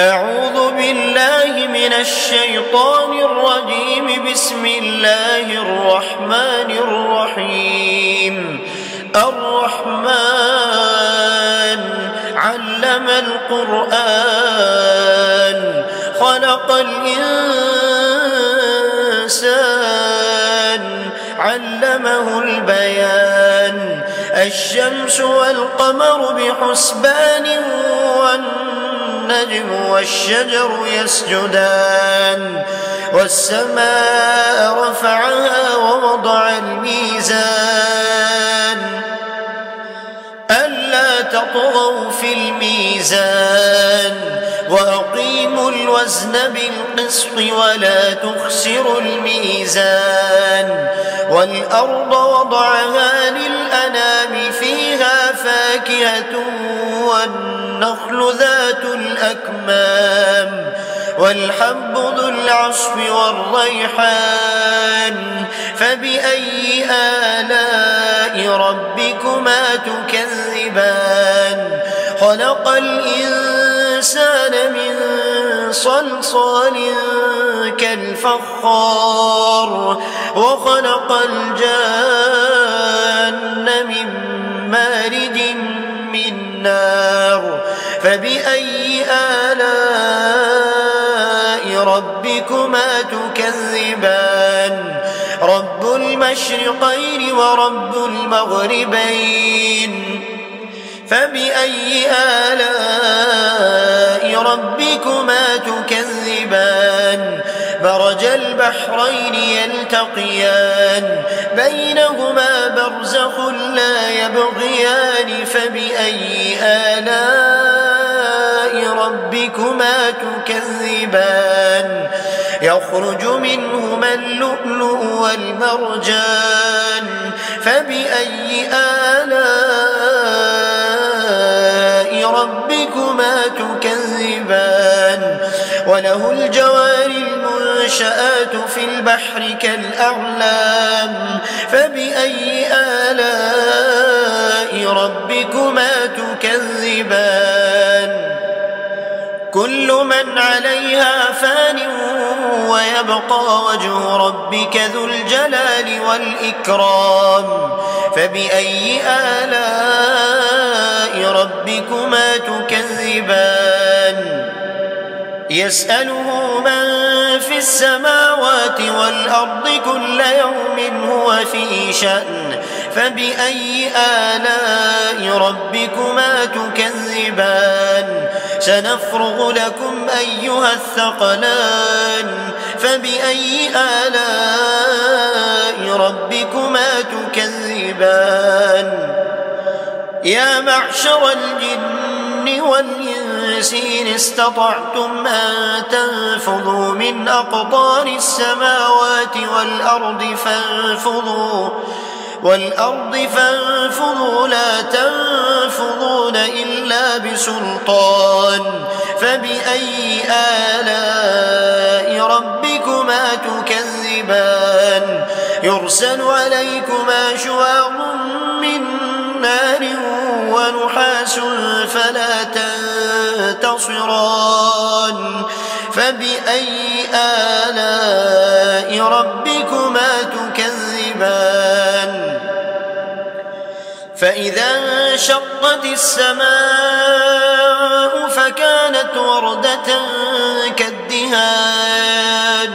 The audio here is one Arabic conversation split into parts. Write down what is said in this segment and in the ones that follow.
أعوذ بالله من الشيطان الرجيم. بسم الله الرحمن الرحيم. الرحمن علم القرآن خلق الإنسان علمه البيان. الشمس والقمر بحسبان والنجم والشجر يسجدان. والسماء رفعها ووضع الميزان ألا تطغوا في الميزان وأقيموا الوزن بالقسط ولا تخسروا الميزان. والأرض وضعها للأنام فيها فاكهة والنخل ذات الأكمام والحب ذو العصف والريحان. فبأي آلاء ربكما تكذبان؟ خلق الإنسان من صلصال كالفخار وخلق الجان من مارج من نار. فبأي آلاء ربكما تكذبان؟ رب المشرقين ورب المغربين. فبأي آلاء ربكما تكذبان؟ مرج البحرين يلتقيان بينهما برزخ لا يبغيان. فبأي آلاء ربكما تكذبان؟ يخرج منهما اللؤلؤ والمرجان. فبأي آلاء ربكما تكذبان؟ وله الجوار المنشآت في البحر كالأعلام. فبأي آلاء ربكما تكذبان؟ كل من عليها فان ويبقى وجه ربك ذو الجلال والإكرام. فبأي آلاء ربكما تكذبان؟ يسأله من في السماوات والأرض كل يوم هو في شأن. فبأي آلاء ربكما تكذبان؟ سنفرغ لكم أيها الثقلان. فبأي آلاء ربكما تكذبان؟ يا معشر الجن والإنس إن استطعتم أن تنفذوا من أقطار السماوات والأرض فانفذوا لا تنفذون إلا بسلطان. فبأي آلاء ربكما تكذبان؟ يرسل عليكما شواظ من نار ونحاس فلا تنتصران. فبأي آلاء ربكما تكذبان؟ فإذا انشقت السماء فكانت وردة كالدهان.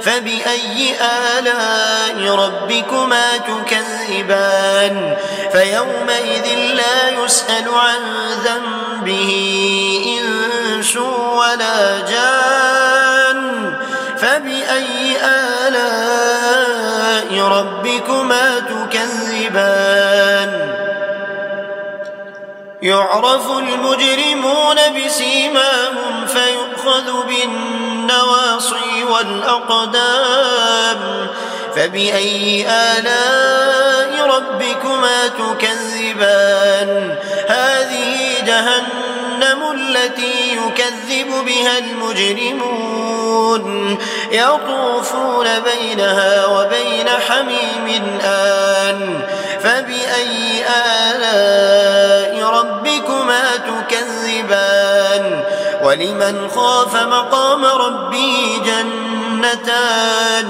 فبأي آلاء ربكما تكذبان؟ فيومئذ لا يسأل عن ذنبه إنس ولا جان. فبأي آلاء ربكما تكذبان؟ يعرف المجرمون بسيماهم فيؤخذ بالنواصي والأقدام. فبأي آلاء ربكما تكذبان؟ هذه جهنم التي يكذب بها المجرمون يطوفون بينها وبين حميم آن. فبأي آلاء ربكما تكذبان؟ ولمن خاف مقام ربه جنتان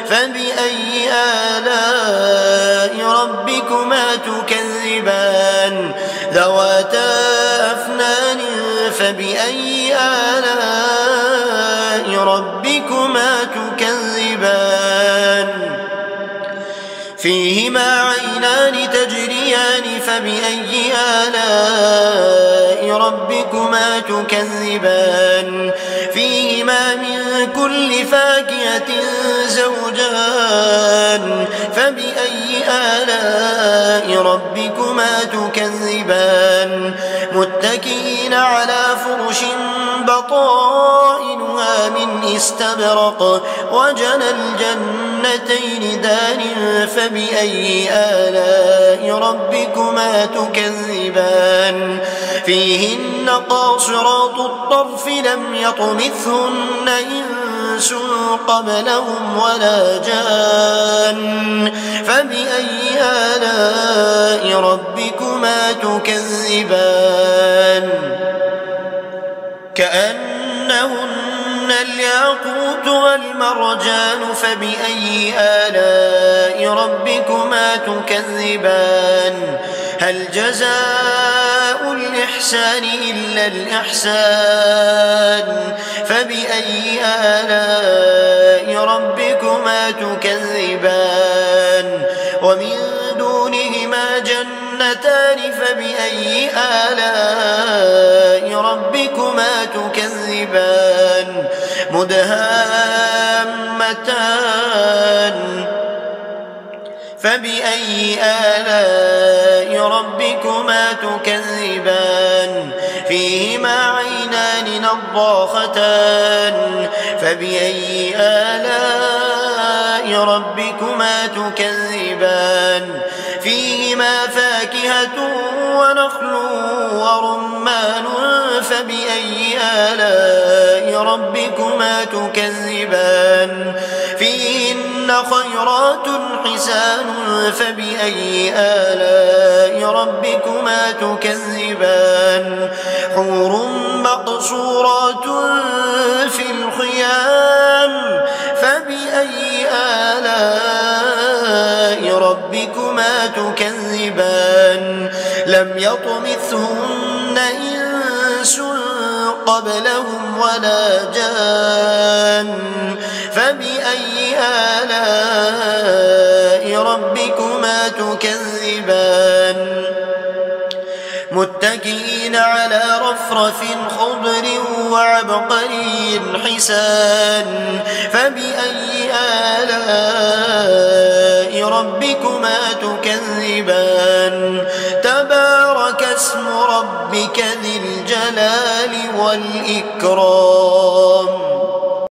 فبأي آلاء ربكما تكذبان ذواتا أفنان فبأي آلاء ربكما تكذبان فيهما عينان تجريان فبأي آلاء ربكما تكذبان فيهما من كل فاكهة زوجان فبأي آلاء ربكما تكذبان متكئين على فرش بطائنها من استبرق وجنى الجنتين دان فبأي آلاء ربكما تكذبان فيهن قاصرات الطرف لم يطمثهن إنس قبلهم ولا جان فبأي آلاء ربكما تكذبان كأنهن الياقوت والمرجان فبأي آلاء ربكما تكذبان هل جزاء الإحسان إلا الإحسان فبأي آلاء ربكما تكذبان ومن دونهما جنتان فبأي آلاء ربكما تكذبان مدهامتان فبأي آلاء ربكما تكذبان فيهما عينان نضاختان فبأي آلاء ربكما تكذبان فيهما فاكهة ونخل ورمان فبأي آلاء ربكما تكذبان فيهن خيرات حسان فبأي آلاء ربكما تكذبان حور مقصورات في الخيام فبأي آلاء ربكما تكذبان لم يطمثهن إنس قبلهم ولا جان فبأي آلاء ربكما تكذبان متكئين على رفرف خضر وعبقري حسان فبأي آلاء ربكما تكذبان تبارك اسم ربك ذي الجلال والإكرام